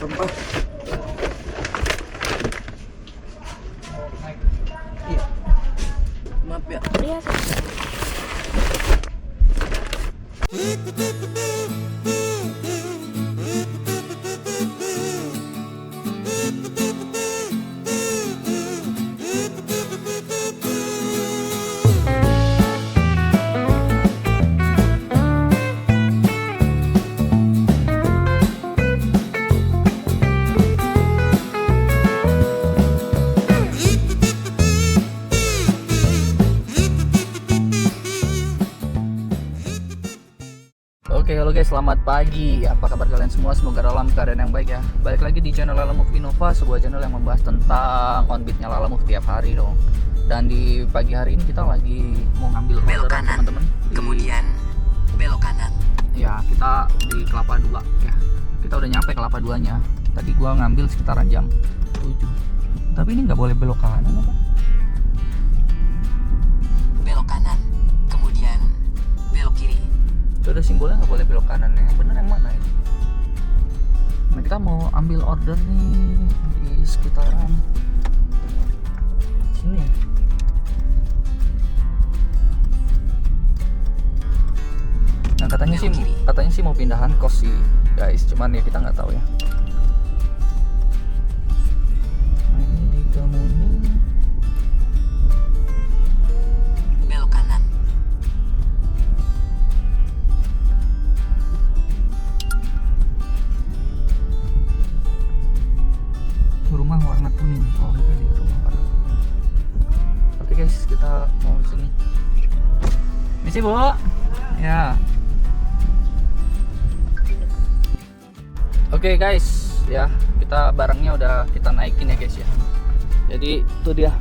Rempah. Iya. Maaf ya. Iya. Oke, halo guys, selamat pagi. Apa kabar kalian semua? Semoga dalam keadaan yang baik ya. Balik lagi di channel Lalamove Innova, sebuah channel yang membahas tentang on-beatnya Lalamove tiap hari dong. Dan di pagi hari ini kita lagi mau ngambil belok orderan, kanan, teman-teman. kemudian belok kanan. Ya, kita di Kelapa 2 ya. Kita udah nyampe Kelapa 2-nya. Tadi gua ngambil sekitaran jam 7. Tapi ini nggak boleh belok kanan apa? Belok kanan, kemudian belok kiri. Itu ada simbolnya nggak boleh belok kanan. Yang bener yang mana ini? Nah, kita mau ambil order nih di sekitaran sini. Nah, katanya sih mau pindahan kos sih guys, cuman ya kita nggak tahu ya. Nah, ini di Kemuning. Belok kanan. Rumah warna kuning. Oh, itu dia rumah warna kuning. Oke guys, kita mau sini. Misi Bu. Ya. Oke guys, ya kita barangnya udah kita naikin ya guys ya. Jadi itu dia,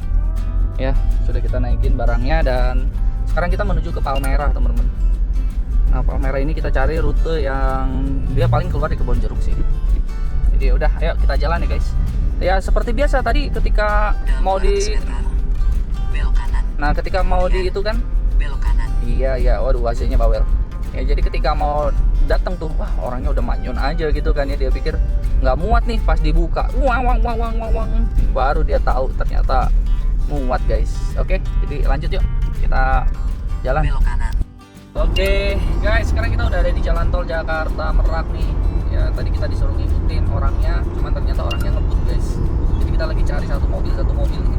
ya sudah kita naikin barangnya dan sekarang kita menuju ke Palmerah teman-teman. Nah Palmerah ini kita cari rute yang dia paling keluar di Kebonjeruk sih. Jadi udah, ayo kita jalan ya guys. Ya seperti biasa tadi ketika mau di, belok kanan. nah ketika mau di itu kan, Belok kanan. iya, waduh AC-nya bawel. Ya jadi ketika mau datang tuh, wah orangnya udah manyun aja gitu kan ya, dia pikir nggak muat nih, pas dibuka wang, baru dia tahu ternyata muat guys. Oke, jadi lanjut yuk kita jalan. Belok kanan. Oke guys, sekarang kita udah ada di jalan tol Jakarta Merak nih. Ya tadi kita disuruh ngikutin orangnya, cuman ternyata orangnya ngebut guys. Jadi kita lagi cari satu mobil ini.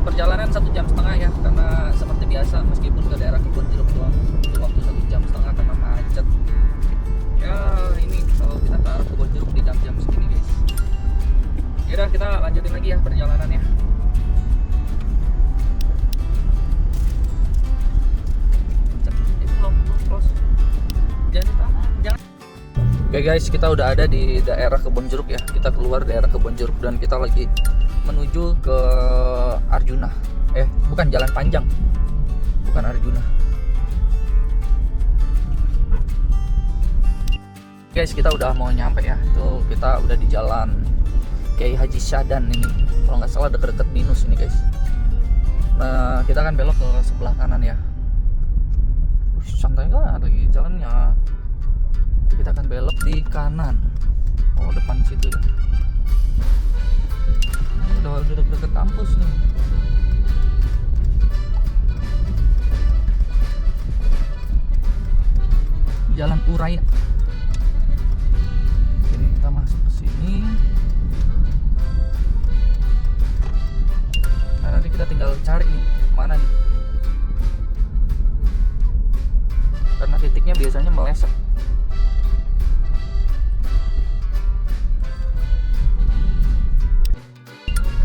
Perjalanan 1,5 jam ya, karena seperti biasa meskipun ke daerah Kebonjeruk doang butuh waktu 1,5 jam karena macet. Ya ini kalau kita ke arah Kebonjeruk di jam-jam segini guys. Yaudah kita lanjutin lagi ya perjalanannya. Itu belum close. Jangan. Oke guys, kita udah ada di daerah Kebonjeruk ya. Kita keluar daerah Kebonjeruk dan kita lagi menuju ke Arjuna. Bukan Jalan Panjang. Bukan Arjuna. Guys, kita udah mau nyampe ya. Itu kita udah di jalan Kiai Haji Syadan ini. Kalau nggak salah deket-deket Binus ini guys. Nah, kita akan belok ke sebelah kanan ya. Santai kan lagi jalannya. Kita akan belok di kanan. Oh, depan situ ya. Udah deket kampus nih. Jalan Uraya. Oke, kita masuk ke sini. Nah, nanti kita tinggal cari nih mana nih. Karena titiknya biasanya meleset.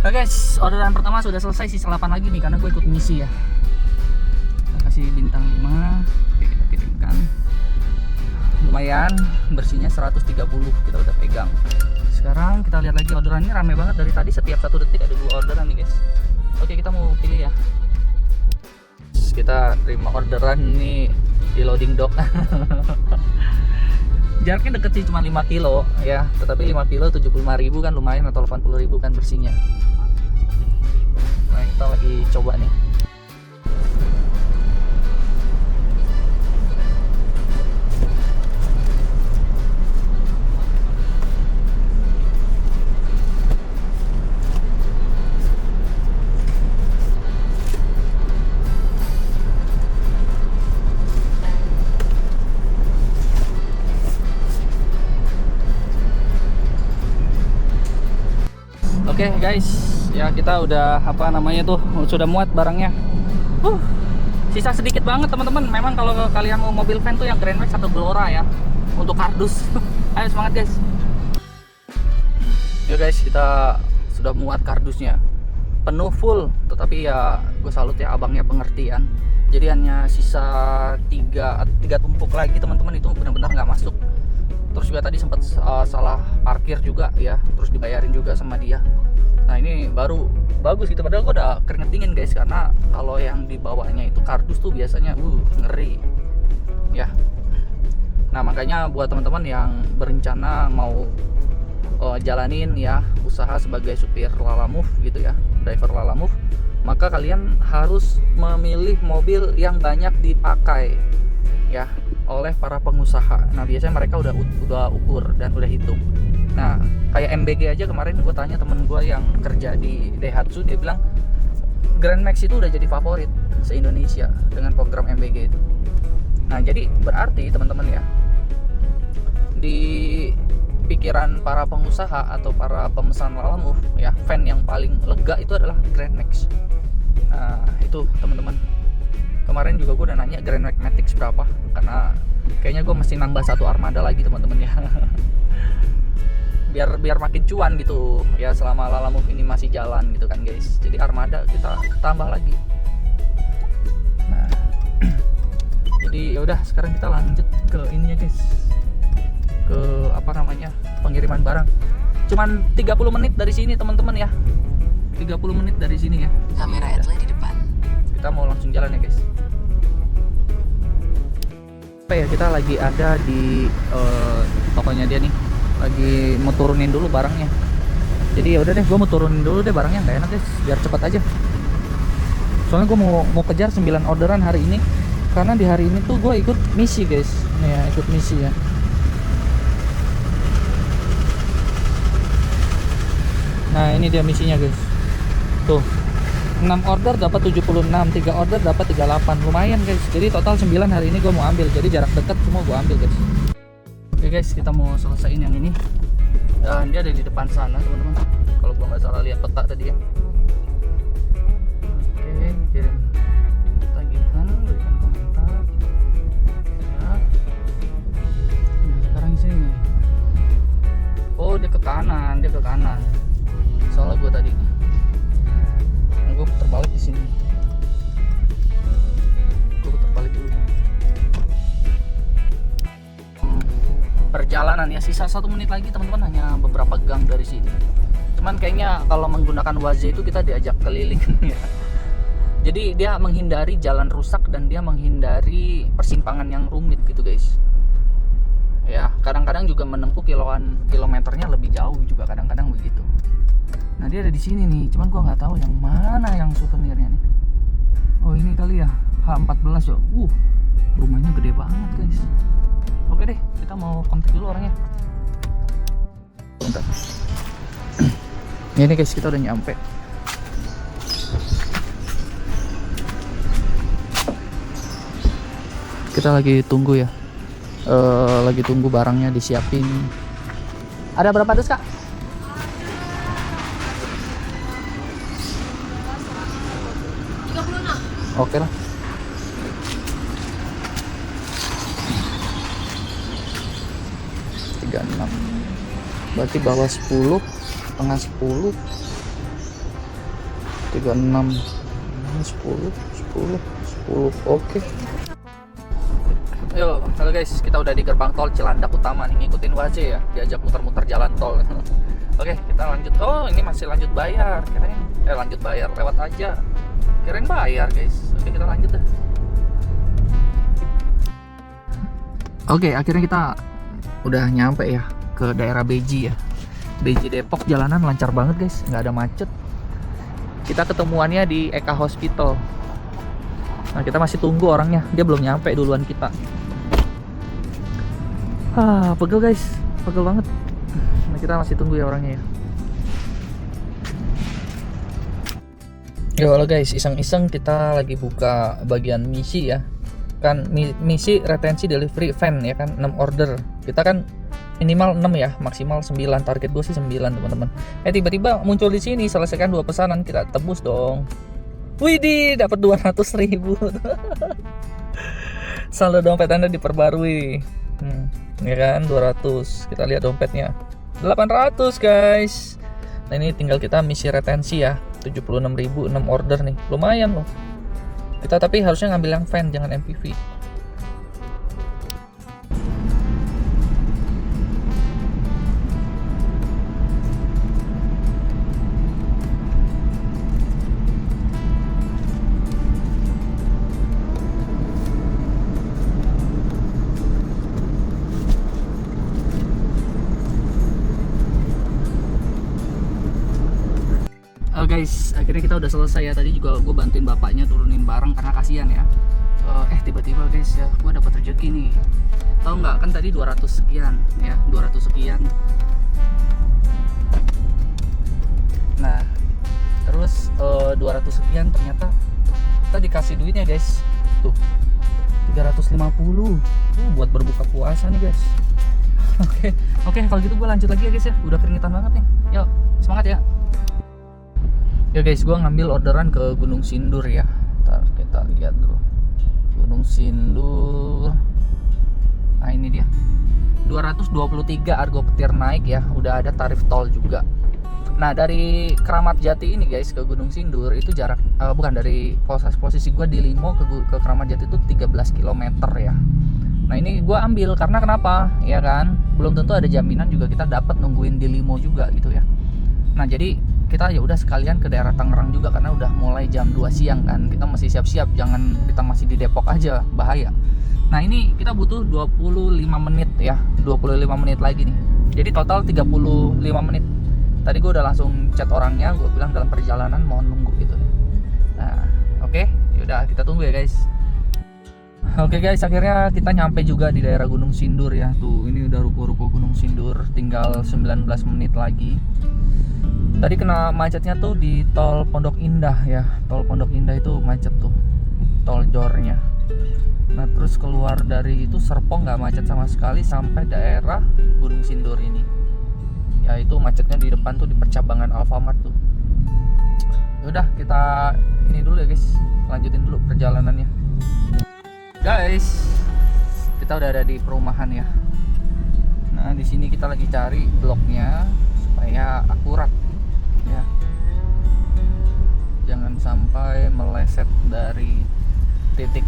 Oke guys, orderan pertama sudah selesai, sisa 8 lagi nih karena gue ikut misi ya. Kita kasih bintang 5. Oke, kita kirimkan. Lumayan, bersihnya 130 kita udah pegang. Sekarang kita lihat lagi orderannya, rame banget dari tadi, setiap 1 detik ada 2 orderan nih guys. Oke, kita mau pilih ya. Kita terima orderan nih di loading dock. Jaraknya deket sih, cuma 5 kilo ya, tetapi 5 kilo 75.000 kan lumayan, atau 80.000 kan bersihnya. Nah, kita lagi coba nih. Oke guys, ya kita udah sudah muat barangnya. Sisa sedikit banget teman-teman. Memang kalau kalian mau mobil van tuh yang Grand Max atau Glora ya untuk kardus. Ayo semangat guys. Yuk guys, kita sudah muat kardusnya. Penuh full, tetapi ya gue salut ya abangnya pengertian. Jadi hanya sisa 3 tumpuk lagi teman-teman, itu benar-benar nggak masuk. Terus juga tadi sempat salah parkir juga ya, terus dibayarin juga sama dia. Nah ini baru bagus gitu, padahal gue udah keringet dingin guys, karena kalau yang dibawanya itu kardus tuh biasanya ngeri ya. Nah makanya buat teman-teman yang berencana mau jalanin ya usaha sebagai supir Lalamove gitu ya, driver Lalamove, maka kalian harus memilih mobil yang banyak dipakai ya oleh para pengusaha. Nah biasanya mereka udah ukur dan udah hitung. Nah kayak MBG aja, kemarin gue tanya temen gue yang kerja di Daihatsu, dia bilang Grand Max itu udah jadi favorit se-Indonesia dengan program MBG itu. Nah jadi berarti teman-teman ya, di pikiran para pengusaha atau para pemesan Lalamove ya, van yang paling lega itu adalah Grand Max. Nah itu teman-teman, kemarin juga gue udah nanya Grand Max Matic berapa, karena kayaknya gue mesti nambah 1 armada lagi teman-teman ya. biar makin cuan gitu ya selama Lalamove ini masih jalan gitu kan guys. Jadi armada kita tambah lagi. Nah jadi yaudah sekarang kita lanjut ke ininya guys, ke pengiriman barang. Cuman 30 menit dari sini teman-teman ya, 30 menit dari sini ya. Kamera Adley di depan. Kita mau langsung jalan ya guys. Ya kita lagi ada di tokonya dia nih, lagi mau turunin dulu barangnya. Jadi ya udah deh, gue mau turunin dulu deh barangnya, nggak enak guys, biar cepat aja. Soalnya gue mau kejar 9 orderan hari ini, karena di hari ini tuh gue ikut misi guys. Nih ya, ikut misi ya. Nah ini dia misinya guys. Tuh 6 order dapat 76, 3 order dapat 38. Lumayan guys. Jadi total 9 hari ini gue mau ambil. Jadi jarak dekat semua gue ambil guys. Oke guys, kita mau selesaiin yang ini. Dan dia ada di depan sana teman-teman. Kalau gue nggak salah lihat peta tadi ya. Oke, kirim tagihan, berikan komentar. Ya. Nah, sekarang sini. Oh dia ke kanan, Soalnya gue tadi gue putar balik di sini. Gue putar balik dulu. Perjalanan ya, sisa 1 menit lagi teman-teman, hanya beberapa gang dari sini. Cuman kayaknya kalau menggunakan Waze itu kita diajak keliling ya. Jadi dia menghindari jalan rusak dan dia menghindari persimpangan yang rumit gitu guys. Ya kadang-kadang juga menempuh kilometernya lebih jauh juga, kadang-kadang begitu. Nah dia ada di sini nih, cuman gua nggak tahu yang mana yang souvenirnya nih. Oh ini kali ya, H14 ya. Rumahnya gede banget guys. Oke deh, kita mau kontak dulu orangnya. Bentar. Ini guys, kita udah nyampe. Kita lagi tunggu ya. Lagi tunggu barangnya disiapin. Ada berapa dus kak? Oke lah. Berarti bawah 10, tengah 10, 36, 10. Oke. Yo, halo guys, kita udah di gerbang tol Cilandak Utama nih, ngikutin Waze ya, diajak muter-muter jalan tol. Oke, kita lanjut. Oh, ini masih lanjut bayar. Lanjut bayar, lewat aja. Kirain bayar guys. Oke, kita lanjut dah. Oke, akhirnya kita udah nyampe ya ke daerah Beji ya. Beji Depok, jalanan lancar banget guys, nggak ada macet. Kita ketemuannya di Eka Hospital. Nah kita masih tunggu orangnya, dia belum nyampe duluan kita. Pegel guys, pegel banget. Nah kita masih tunggu ya orangnya ya. Yo halo guys, iseng-iseng kita lagi buka bagian misi ya. Kan misi retensi delivery van ya kan, 6 order. Kita kan minimal 6 ya, maksimal 9. Target gue sih 9 teman-teman. Tiba-tiba muncul di sini, selesaikan 2 pesanan, kita tebus dong. Widih, dapat 200.000. Saldo dompet Anda diperbarui. Ya kan, 200. Kita lihat dompetnya. 800 guys. Nah ini tinggal kita misi retensi ya, 76.000, 6 order nih, lumayan loh. Kita tapi harusnya ngambil yang fan, jangan MPV. Guys, akhirnya kita udah selesai ya. Tadi juga gue bantuin bapaknya turunin barang karena kasihan ya. Tiba-tiba guys ya, gue dapat rezeki nih. Tahu nggak, kan tadi 200 sekian ya, 200 sekian. Nah, terus 200 sekian ternyata kita dikasih duitnya guys. Tuh, 350. Buat berbuka puasa nih guys. Oke, kalau gitu gue lanjut lagi ya guys ya. Udah keringetan banget nih. Yuk, semangat ya. Ya guys, gue ngambil orderan ke Gunung Sindur ya. Ntar kita lihat dulu. Gunung Sindur. Nah ini dia. 223 Argo Petir naik ya. Udah ada tarif tol juga. Nah dari Keramat Jati ini guys ke Gunung Sindur itu jarak bukan, dari posisi gue di Limo ke Keramat Jati itu 13 km ya. Nah ini gue ambil karena kenapa? Ya kan, belum tentu ada jaminan juga kita dapat nungguin di Limo juga gitu ya. Nah jadi kita ya udah sekalian ke daerah Tangerang juga karena udah mulai jam 2 siang kan. Kita masih siap-siap, jangan kita masih di Depok aja, bahaya. Nah ini kita butuh 25 menit ya, 25 menit lagi nih. Jadi total 35 menit. Tadi gue udah langsung chat orangnya, gue bilang dalam perjalanan mohon nunggu gitu. Nah oke, yaudah kita tunggu ya guys. Oke guys, akhirnya kita nyampe juga di daerah Gunung Sindur ya. Tuh ini udah ruko-ruko Gunung Sindur, tinggal 19 menit lagi. Tadi kena macetnya tuh di tol Pondok Indah ya. Tol Pondok Indah itu macet tuh, tol jornya. Nah terus keluar dari itu Serpong nggak macet sama sekali sampai daerah Gunung Sindur ini. Ya itu macetnya di depan tuh di percabangan Alfamart tuh. Yaudah kita ini dulu ya guys, lanjutin dulu perjalanannya. Guys, kita udah ada di perumahan ya. Nah di sini kita lagi cari bloknya supaya akurat ya, jangan sampai meleset dari titik.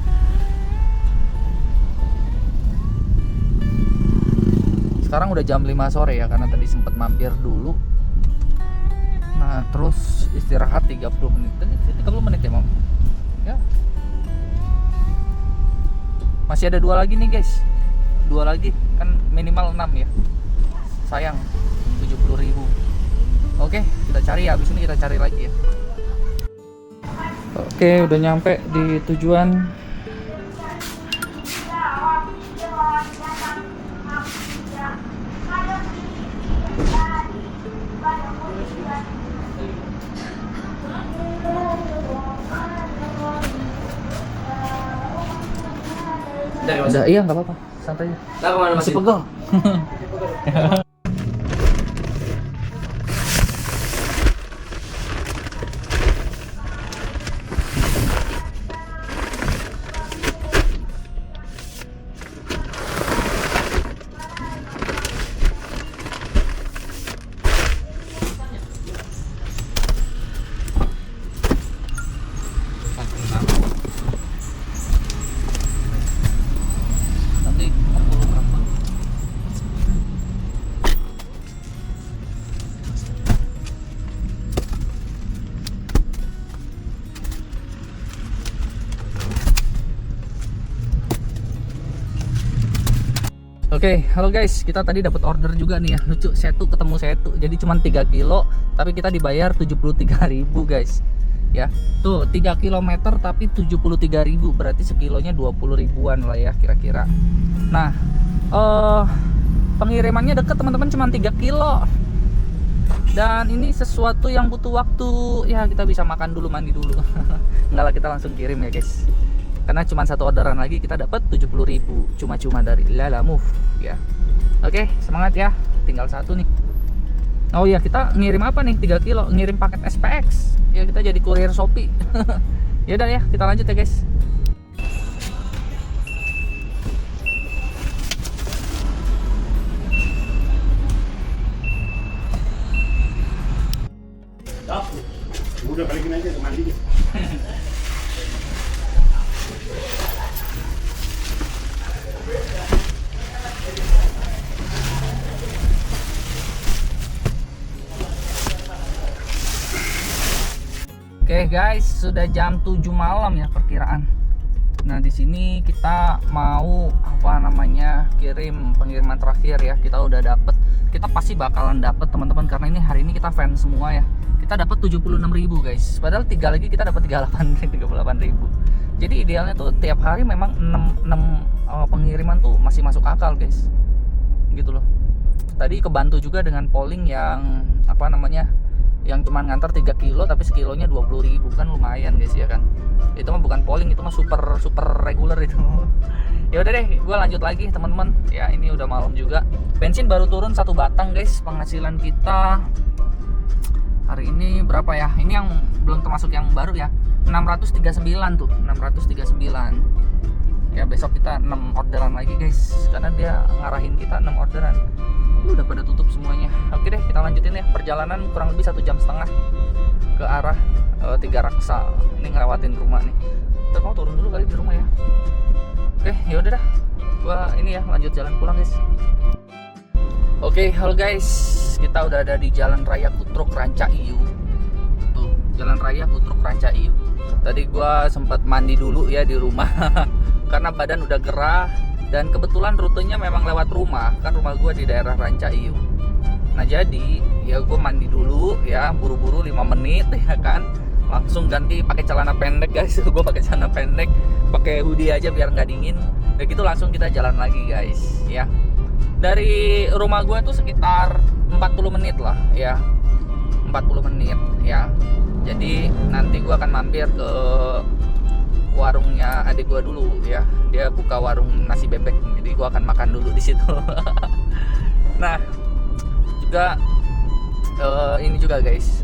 Sekarang udah jam 5 sore ya, karena tadi sempat mampir dulu. Nah terus istirahat 30 menit. 30 menit ya Mam ya. Masih ada 2 lagi nih guys, 2 lagi kan minimal 6 ya. Sayang 70.000. Oke, kita cari ya, habis ini kita cari lagi ya. Oke, udah nyampe di tujuan. Udah, iya nggak apa-apa, santai aja. Masih pegel. Oke, halo guys, kita tadi dapat order juga nih ya. Lucu, setu ketemu setu. Jadi cuma 3 kilo, tapi kita dibayar 73.000 guys. Ya, tuh 3 km tapi 73.000, berarti sekilonya 20 ribuan lah ya kira-kira. Nah, pengirimannya deket teman-teman, cuma 3 kilo. Dan ini sesuatu yang butuh waktu. Ya, kita bisa makan dulu, mandi dulu. Enggak lah, kita langsung kirim ya guys. Karena cuma 1 orderan lagi kita dapat 70.000 cuma-cuma dari Lalamove ya. Oke, semangat ya. Tinggal satu nih. Oh iya, kita ngirim apa nih? 3 kilo, ngirim paket SPX. Ya, kita jadi kurir Shopee. Ya udah ya, kita lanjut ya guys. Udah balikin aja ke mandi. Oke guys, sudah jam 7 malam ya perkiraan. Nah, di sini kita mau kirim pengiriman terakhir ya. Kita udah dapet, kita pasti bakalan dapet teman-teman, karena hari ini kita fans semua ya. Kita dapat 76.000 guys. Padahal 3 lagi kita dapat 38.000. Jadi idealnya tuh tiap hari memang 6 pengiriman tuh masih masuk akal guys. Gitu loh. Tadi kebantu juga dengan polling yang yang cuma ngantar 3 kilo tapi sekilonya 20.000, kan lumayan guys ya kan. Itu mah bukan polling, itu mah super regular itu. Ya udah deh, gue lanjut lagi teman-teman. Ya ini udah malam juga. Bensin baru turun 1 batang guys. Penghasilan kita hari ini berapa ya? Ini yang belum termasuk yang baru ya. 639 tuh, 639. Ya besok kita 6 orderan lagi guys, karena dia ngarahin kita 6 orderan. Udah pada tutup semuanya. Oke deh, kita lanjutin ya. Perjalanan kurang lebih 1,5 jam ke arah Tiga Raksa. Ini ngelewatin rumah nih. Kita mau turun dulu kali di rumah ya. Oke, yaudah dah. Gua ini ya lanjut jalan pulang guys. Oke, halo guys. Kita udah ada di Jalan Raya Kutruk Rancaiu. Tuh, Jalan Raya Kutruk Rancaiu. Tadi gua sempat mandi dulu ya di rumah. Karena badan udah gerah. Dan kebetulan rutenya memang lewat rumah. Kan rumah gua di daerah Rancaiu. Nah jadi ya gue mandi dulu ya, buru-buru 5 menit ya kan, langsung ganti pakai celana pendek guys. Gue pakai celana pendek, pakai hoodie aja biar nggak dingin. Dan gitu langsung kita jalan lagi guys ya. Dari rumah gue tuh sekitar 40 menit lah ya, 40 menit ya. Jadi nanti gue akan mampir ke warungnya adik gue dulu ya. Dia buka warung nasi bebek, jadi gue akan makan dulu di situ. Nah juga ini juga guys,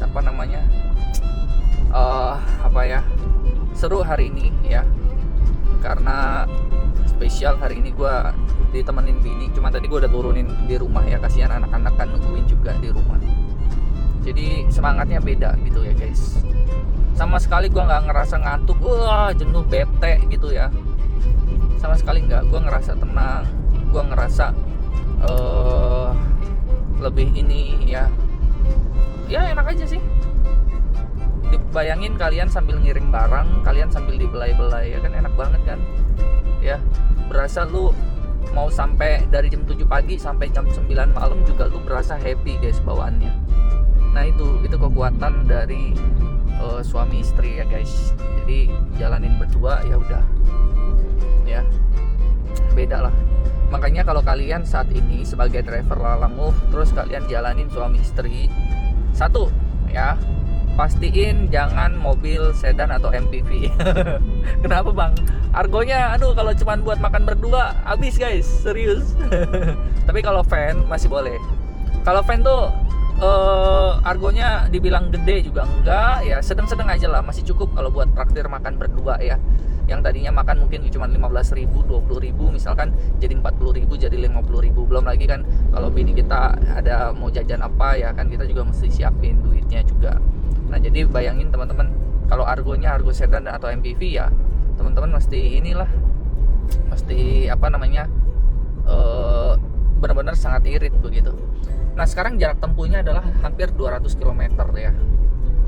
seru hari ini ya, karena spesial hari ini gue ditemenin bini. Cuma tadi gue udah turunin di rumah ya, kasihan anak-anak kan nungguin juga di rumah. Jadi semangatnya beda gitu ya guys. Sama sekali gue nggak ngerasa ngantuk, wah jenuh, bete gitu ya. Sama sekali nggak, gue ngerasa tenang, gue ngerasa lebih ini ya enak aja sih. Bayangin kalian sambil ngirim barang, kalian sambil dibelai-belai ya kan, enak banget kan ya. Berasa lu mau sampai dari jam 7 pagi sampai jam 9 malam juga lu berasa happy guys bawaannya. Nah itu kekuatan dari suami istri ya guys. Jadi jalanin berdua ya udah ya, beda lah. Makanya kalau kalian saat ini sebagai driver Lalang Move, terus kalian jalanin suami istri, satu ya, pastiin jangan mobil sedan atau MPV. Kenapa bang? Argonya aduh kalau cuman buat makan berdua habis guys, serius. Tapi kalau van masih boleh. Kalau van tuh argonya dibilang gede juga enggak ya, sedang-sedang aja lah, masih cukup kalau buat traktir makan berdua ya. Yang tadinya makan mungkin cuma 15.000, 20.000 misalkan jadi 40.000, jadi 50.000. Belum lagi kan kalau bini kita ada mau jajan apa ya kan, kita juga mesti siapin duitnya juga. Nah jadi bayangin teman-teman, kalau argonya argo sedan atau MPV ya teman-teman mesti benar-benar sangat irit begitu. Nah sekarang jarak tempuhnya adalah hampir 200 km ya.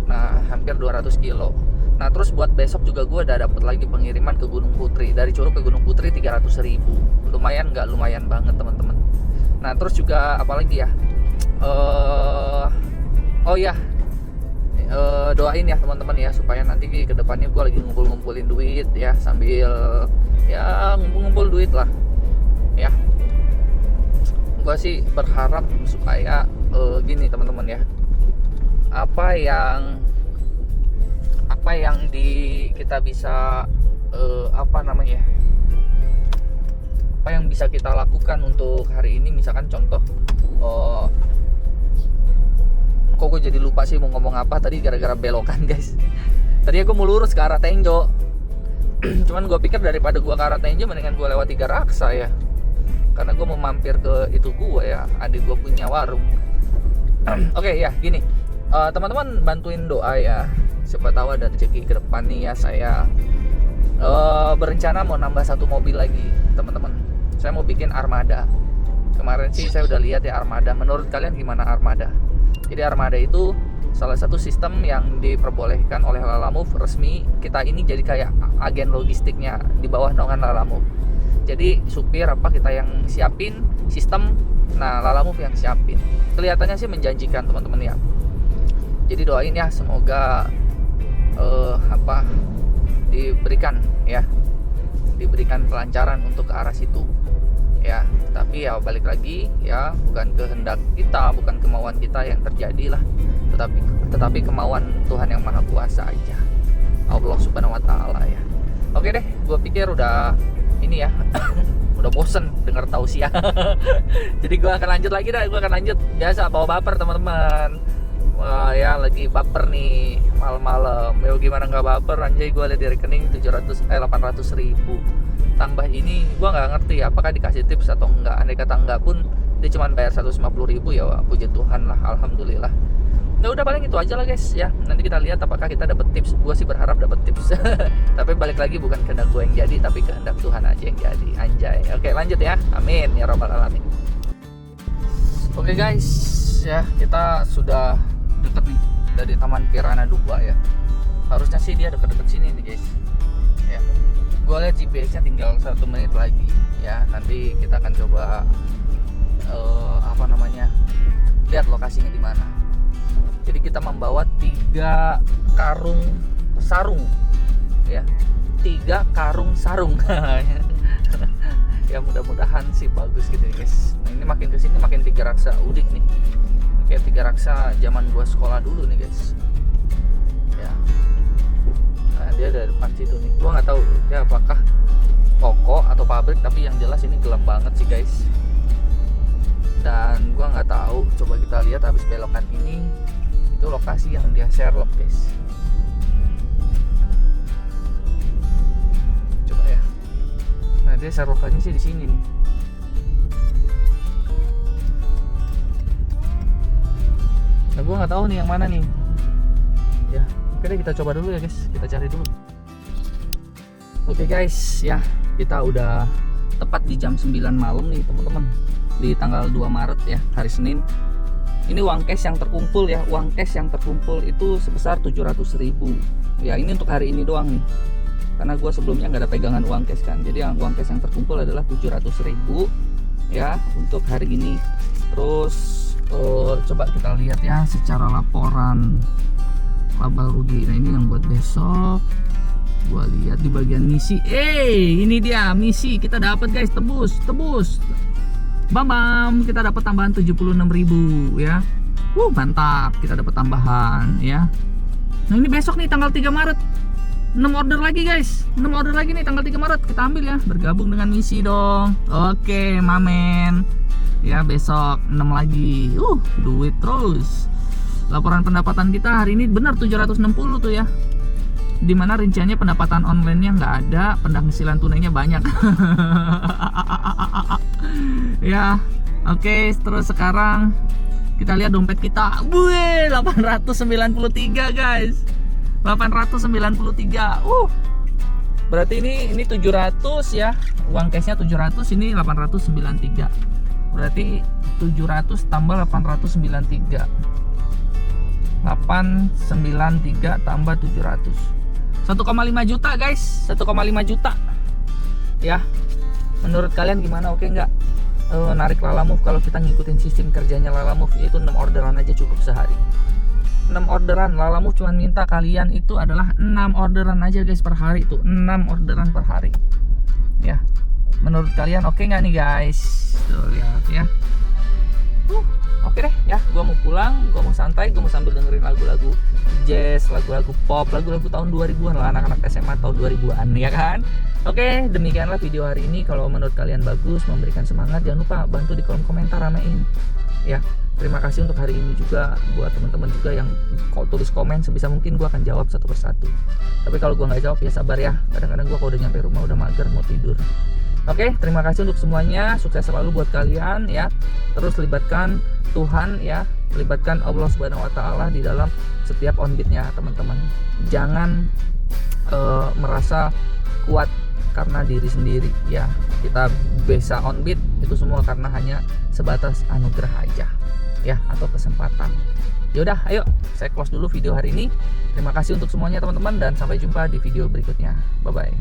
Nah hampir 200 kilo. Nah terus buat besok juga gue udah dapet lagi pengiriman ke Gunung Putri. Dari Curug ke Gunung Putri 300.000. Lumayan nggak? Lumayan banget teman-teman. Nah terus juga apalagi ya, doain ya teman-teman ya, supaya nanti ke depannya gue lagi ngumpulin duit ya, sambil ya ngumpul duit lah ya. Gue sih berharap supaya gini teman-teman ya, apa yang kita bisa apa yang bisa kita lakukan untuk hari ini. Misalkan contoh, kok gue jadi lupa sih mau ngomong apa tadi gara-gara belokan guys. Tadi aku mau lurus ke arah Tenjo, cuman gue pikir daripada gue ke arah Tenjo mendingan gue lewat Tiga Raksa ya, karena gue mau mampir ke itu gue ya, adik gue punya warung. Oke ya gini, teman-teman bantuin doa ya, siapa tahu ada rezeki ke depan nih ya. Saya berencana mau nambah 1 mobil lagi teman-teman. Saya mau bikin armada. Kemarin sih saya udah lihat ya armada. Menurut kalian gimana armada? Jadi armada itu salah satu sistem yang diperbolehkan oleh Lalamove resmi. Kita ini jadi kayak agen logistiknya di bawah naungan Lalamove. Jadi supir apa kita yang siapin sistem, nah Lalamove yang siapin. Kelihatannya sih menjanjikan teman-teman ya. Jadi doain ya semoga diberikan kelancaran untuk ke arah situ ya. Tapi ya balik lagi ya, bukan kehendak kita, bukan kemauan kita yang terjadi lah, tetapi kemauan Tuhan yang Maha Kuasa aja, Allah Subhanahu Wa Taala ya. Oke deh, gue pikir udah ini ya udah bosen dengar tausiah. Jadi gue akan lanjut lagi dah. Gue akan lanjut biasa bawa baper teman-teman. Wah ya lagi baper nih malam-malam. Ya gimana nggak baper, anjay. Gue lihat di rekening 800 ribu. Tambah ini gue nggak ngerti apakah dikasih tips atau enggak. Andai kata enggak pun dia cuma bayar 150 ribu ya. Wah, puji Tuhan lah, alhamdulillah. Nah udah paling itu aja lah guys ya. Nanti kita lihat apakah kita dapat tips. Gue sih berharap dapat tips. Tapi balik lagi bukan kehendak gue yang jadi, tapi kehendak Tuhan aja yang jadi. Anjay. Oke lanjut ya. Amin ya rabbal alamin. Oke guys ya, kita sudah deket nih dari Taman Kirana 2 ya. Harusnya sih dia deket-deket sini nih guys ya. Gue lihat GPS-nya tinggal 1 menit lagi ya. Nanti kita akan coba lihat lokasinya di mana. Jadi kita membawa 3 karung sarung ya, 3 karung sarung. Ya mudah-mudahan sih bagus gitu ya guys. Nah ini makin kesini makin Tiga Raksa udik nih, kayak Tiga Raksa zaman gua sekolah dulu nih guys ya. Nah dia ada depan situ nih. Gua nggak tahu ya apakah toko atau pabrik, tapi yang jelas ini gelap banget sih guys. Dan gua nggak tahu, coba kita lihat habis belokan ini itu lokasi yang dia Sherlock guys. Coba ya. Nah dia Sherlockannya sih di sini nih. Nah gue nggak tahu nih yang mana nih. Ya, oke deh kita coba dulu ya guys. Kita cari dulu. Oke guys, ya kita udah tepat di jam 9 malam nih teman-teman. Di tanggal 2 Maret ya, hari Senin. Ini uang cash yang terkumpul ya. Uang cash yang terkumpul itu sebesar 700.000. Ya ini untuk hari ini doang nih. Karena gue sebelumnya nggak ada pegangan uang cash kan. Jadi yang uang cash yang terkumpul adalah 700.000 ya untuk hari ini. Terus coba kita lihat ya secara laporan laba rugi. Nah ini yang buat besok. Gua lihat di bagian misi. Ini dia misi kita dapat guys, tebus. Bam, kita dapat tambahan 76.000 ya. Mantap, kita dapat tambahan ya. Nah ini besok nih tanggal 3 Maret 6 order lagi guys. 6 order lagi nih tanggal 3 Maret. Kita ambil ya, bergabung dengan misi dong. Oke, mamen. Ya besok 6 lagi. Duit terus. Laporan pendapatan kita hari ini benar 760 tuh ya. Dimana rinciannya pendapatan online-nya nggak ada, penghasilan tunainya banyak. Ya, oke. Terus sekarang kita lihat dompet kita. 893 guys. 893. Berarti ini 700 ya. Uang cashnya 700, ini 893. Berarti 700 tambah 893. 893 tambah 700. 1,5 juta guys, 1,5 juta ya. Menurut kalian gimana, oke nggak narik Lalamove kalau kita ngikutin sistem kerjanya Lalamove, yaitu 6 orderan aja cukup sehari. 6 orderan, Lalamove cuma minta kalian itu adalah 6 orderan aja guys per hari, itu 6 orderan per hari ya. Menurut kalian oke nggak nih guys? Tuh lihat ya. Oke deh ya, gue mau pulang, gue mau santai, gue mau sambil dengerin lagu-lagu jazz, lagu-lagu pop, lagu-lagu tahun 2000-an lah, anak-anak SMA tahun 2000-an ya kan. Oke, demikianlah video hari ini. Kalau menurut kalian bagus, memberikan semangat, jangan lupa bantu di kolom komentar, ramein ya. Terima kasih untuk hari ini juga buat teman-teman juga yang kau tulis komen, sebisa mungkin gue akan jawab satu persatu. Tapi kalau gue nggak jawab ya sabar ya, kadang-kadang gue kalau udah nyampe rumah udah mager mau tidur. Oke, terima kasih untuk semuanya, sukses selalu buat kalian ya. Terus libatkan Tuhan ya, libatkan Allah Subhanahu Wa Taala di dalam setiap on-beat-nya teman-teman. Jangan merasa kuat karena diri sendiri ya. Kita bisa on-beat itu semua karena hanya sebatas anugerah aja ya, atau kesempatan. Yaudah, ayo saya close dulu video hari ini. Terima kasih untuk semuanya teman-teman, dan sampai jumpa di video berikutnya. Bye bye.